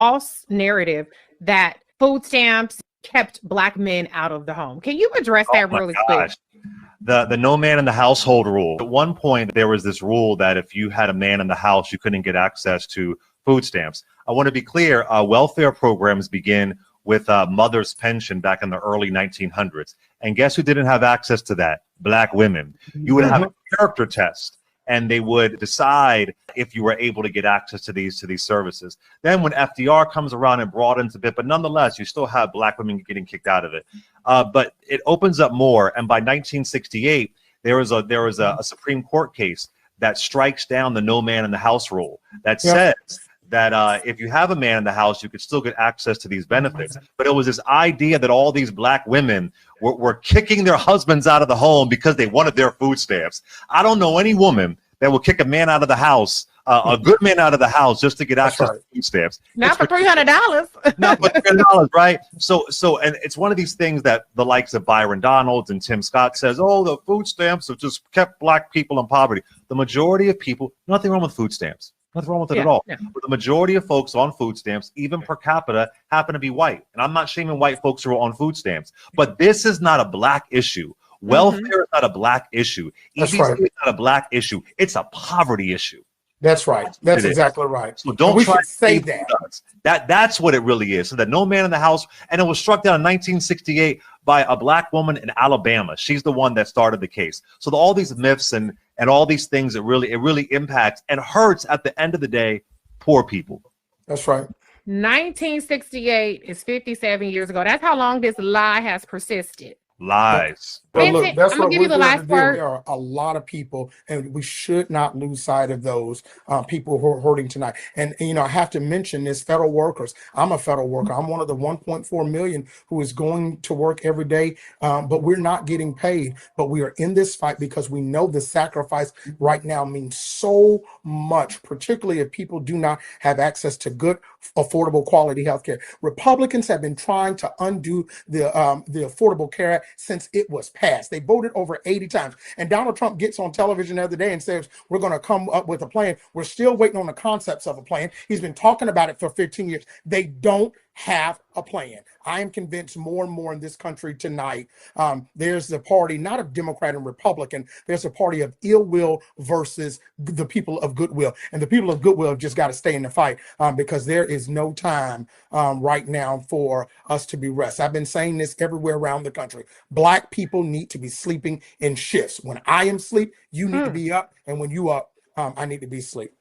false narrative that food stamps kept Black men out of the home. Can you address Oh that my really quick? gosh. The no man in the household rule. At one point, there was this rule that if you had a man in the house, you couldn't get access to food stamps. I want to be clear, welfare programs begin with mother's pension back in the early 1900s. And guess who didn't have access to that? Black women. You would have a character test, and they would decide if you were able to get access to these services. Then when FDR comes around and broadens a bit, but nonetheless, you still have Black women getting kicked out of it. But it opens up more. And by 1968, there was a Supreme Court case that strikes down the no man in the house rule that says that if you have a man in the house, you could still get access to these benefits. But it was this idea that all these Black women were kicking their husbands out of the home because they wanted their food stamps. I don't know any woman that will kick a man out of the house, a good man out of the house, just to get access to food stamps. Not for $300. Not for $300, right? So, and it's one of these things that the likes of Byron Donalds and Tim Scott says, oh, the food stamps have just kept Black people in poverty. The majority of people, nothing wrong with food stamps. Nothing wrong with it at all. Yeah. But the majority of folks on food stamps, even per capita, happen to be white. And I'm not shaming white folks who are on food stamps. But this is not a Black issue. Welfare is not a Black issue. EBT is not a Black issue. It's a poverty issue. That's right. That's exactly right. So don't try to say that. That's what it really is. So that no man in the house, and it was struck down in 1968 by a Black woman in Alabama. She's the one that started the case. So all these myths and all these things, it really impacts and hurts at the end of the day, poor people. That's right. 1968 is 57 years ago. That's how long this lie has persisted. Lies. But look, that's what we're going to do. There are a lot of people, and we should not lose sight of those people who are hurting tonight. And I have to mention this: federal workers. I'm a federal worker. I'm one of the 1.4 million who is going to work every day, but we're not getting paid. But we are in this fight because we know the sacrifice right now means so much, particularly if people do not have access to good, affordable, quality health care. Republicans have been trying to undo the Affordable Care Act since it was passed. They voted over 80 times. And Donald Trump gets on television the other day and says, we're going to come up with a plan. We're still waiting on the concepts of a plan. He's been talking about it for 15 years. They don't have a plan. I am convinced more and more in this country tonight, there's the party, not of Democrat and Republican, there's a party of ill will versus the people of goodwill. And the people of goodwill have just got to stay in the fight because there is no time right now for us to be rest. I've been saying this everywhere around the country. Black people need to be sleeping in shifts. When I am asleep, you need to be up. And when you up, I need to be asleep.